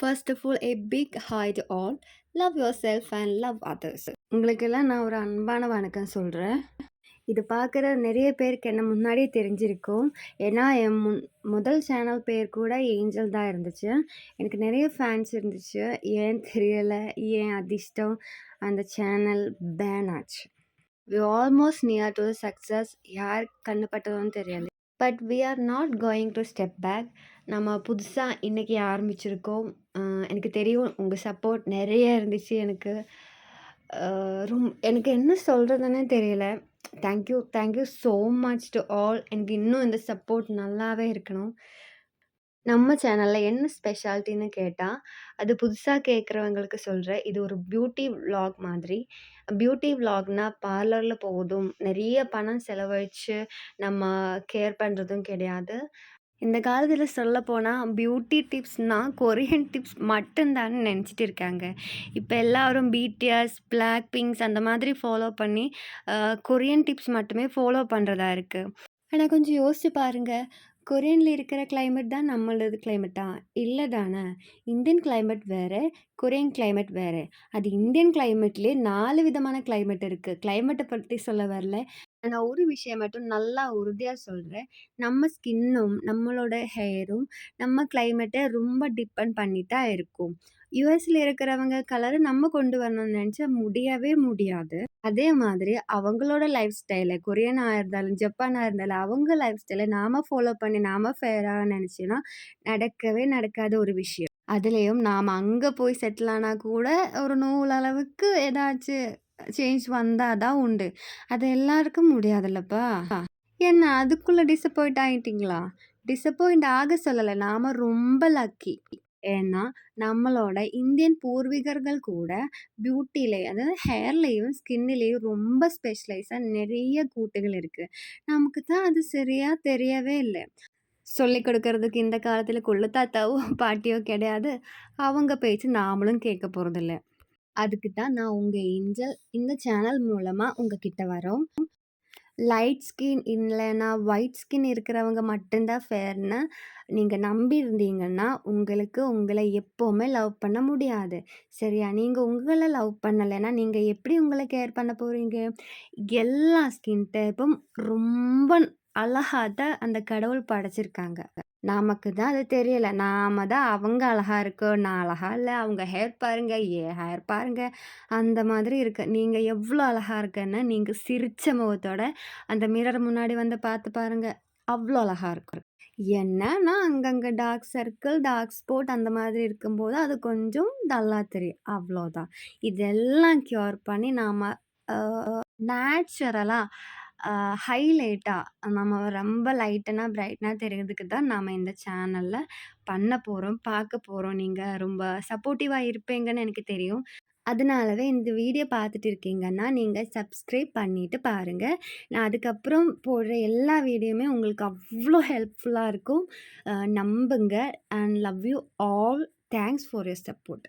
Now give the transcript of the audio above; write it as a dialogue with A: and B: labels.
A: First of all, a big hi to all. Love yourself and love others. உங்களுக்கெல்லாம் நான் ஒரு அன்பான வணக்கம் சொல்கிறேன். இது பார்க்குற நிறைய பேருக்கு என்ன முன்னாடியே தெரிஞ்சிருக்கும். ஏன்னா என் முதல் சேனல் பேர் கூட ஏஞ்சல் தான் இருந்துச்சு. எனக்கு நிறைய ஃபேன்ஸ் இருந்துச்சு. ஏன் தெரியல, ஏன் அதிர்ஷ்டம் அந்த சேனல் பேன் ஆச்சு. We almost near to success. யார் கண்ணு பட்டதுன்னு தெரியல. But we are not going to step back. நம்ம புதுசாக இன்றைக்கி ஆரம்பிச்சிருக்கோம். எனக்கு தெரியும் உங்கள் சப்போர்ட் நிறைய இருந்துச்சு. எனக்கு என்ன சொல்கிறதுன்னே தெரியல. Thank you thank you so much to all. எனக்கு இன்னும் இந்த சப்போர்ட் நல்லாவே இருக்கணும். நம்ம சேனலில் என்ன ஸ்பெஷாலிட்டின்னு கேட்டால், அது புதுசாக கேட்குறவங்களுக்கு சொல்கிறேன். இது ஒரு பியூட்டி விலாக் மாதிரி. பியூட்டி விலாக்னா பார்லரில் போவதும் நிறைய பணம் செலவழித்து நம்ம கேர் பண்ணுறதும் கிடையாது. இந்த காலத்தில் சொல்லப்போனால் பியூட்டி டிப்ஸ்னால் கொரியன் டிப்ஸ் மட்டும்தான்னு நினச்சிட்டு இருக்காங்க. இப்போ எல்லாரும் பிடிஎஸ், பிளாக் பிங்க்ஸ் அந்த மாதிரி ஃபாலோ பண்ணி கொரியன் டிப்ஸ் மட்டுமே ஃபாலோ பண்ணுறதா இருக்குது. ஆனால் கொஞ்சம் யோசிச்சு பாருங்கள், கொரியனில் இருக்கிற கிளைமேட் தான் நம்மளது கிளைமேட்டா? இல்லை தானே. இந்தியன் கிளைமேட் வேறு, கொரியன் கிளைமேட் வேறு. அது இந்தியன் கிளைமேட்லேயே 4 விதமான கிளைமேட் இருக்குது. கிளைமேட்டை பற்றி சொல்ல வரல. நான் ஒரு விஷயம் மட்டும் நல்லா உறுதியாக சொல்கிறேன். நம்ம ஸ்கின்னும் நம்மளோட ஹேரும் நம்ம கிளைமேட்டை ரொம்ப டிபெண்ட் பண்ணி தான் இருக்கும். யுஎஸில் இருக்கிறவங்க கலரை நம்ம கொண்டு வரணும்னு நினச்சா முடியவே முடியாது. அதே மாதிரி அவங்களோட லைஃப் ஸ்டைலை கொரியனாக இருந்தாலும் ஜப்பானாக இருந்தாலும் அவங்க லைஃப் ஸ்டைலை நாம் ஃபாலோ பண்ணி நாம் ஃபேராக நினச்சின்னா நடக்கவே நடக்காத ஒரு விஷயம். அதுலேயும் நாம் அங்கே போய் செட்டில் ஆனால் கூட ஒரு நூலளவுக்கு ஏதாச்சும் சேஞ்ச் வந்தால் தான் உண்டு. அது எல்லாருக்கும் முடியாதுல்லப்பா. என்ன அதுக்குள்ளே டிசப்பாயிண்ட் ஆகிட்டிங்களா? டிசப்பாயிண்ட் ஆக சொல்லலை, நாம் ரொம்ப லக்கி. ஏன்னா நம்மளோட இந்தியன் பூர்வீகர்கள் கூட பியூட்டிலே, அதாவது ஹேர்லேயும் ஸ்கின்னிலேயும் ரொம்ப ஸ்பெஷலைஸாக நிறைய கூட்டுகள் இருக்குது. நமக்கு தான் அது சரியாக தெரியவே இல்லை. சொல்லிக் கொடுக்கறதுக்கு இந்த காலத்தில் கொள்ளு தாத்தாவோ பாட்டியோ கிடையாது. அவங்க பேச்சு நாமளும் கேட்க போகிறதில்ல. அதுக்கு தான் நான் உங்கள் ஏஞ்சல் இந்த சேனல் மூலமாக உங்ககிட்ட வரோம். லைட் ஸ்கின் இல்லைன்னா ஒயிட் ஸ்கின் இருக்கிறவங்க மட்டும்தான் ஃபேர்னு நீங்கள் நம்பி இருந்தீங்கன்னா உங்களுக்கு உங்களை எப்போவுமே லவ் பண்ண முடியாது. சரியா? நீங்கள் உங்களை லவ் பண்ணலைன்னா நீங்கள் எப்படி உங்களை கேர் பண்ண போகிறீங்க? எல்லா ஸ்கின் டைப்பும் ரொம்ப அழகாக தான் அந்த கடவுள் படைச்சிருக்காங்க. நமக்கு தான் அது தெரியல. நாம தான் அவங்க அழகா இருக்கோம், நான் அழகா இல்ல, அவங்க ஹேர் பாருங்க, என் ஹேர் பாருங்க, அந்த மாதிரி இருக்கு. நீங்க எவ்வளோ அழகா இருக்கன்னு நீங்க சிரிச்ச முகத்தோட அந்த மிரர் முன்னாடி வந்து பார்த்து பாருங்க. அவ்வளோ அழகா இருக்கும். என்னன்னா அங்கங்க டார்க் சர்க்கிள், டார்க் ஸ்பாட் அந்த மாதிரி இருக்கும்போது அது கொஞ்சம் டல்லா தெரியும். அவ்வளோதான். இதெல்லாம் க்யூர் பண்ணி நாம நேச்சுரலா ஹைலைட்டா நம்ம ரொம்ப லைட்டனா, பிரைட்னா தெரியறதுக்கு தான் நாம இந்த சேனல்ல பண்ண போறோம், பார்க்க போறோம். நீங்க ரொம்ப சப்போர்ட்டிவா இருப்பீங்கன்னு எனக்கு தெரியும். அதனாலவே இந்த வீடியோ பார்த்துட்டு இருக்கீங்கன்னா, நீங்க சப்ஸ்கிரைப் பண்ணிட்டு பாருங்க. நான் அதுக்கப்புறம் போடுற எல்லா வீடியோவுமே உங்களுக்கு அவ்ளோ ஹெல்ப்ஃபுல்லா இருக்கும். நம்புங்க. And love you all. Thanks for your support.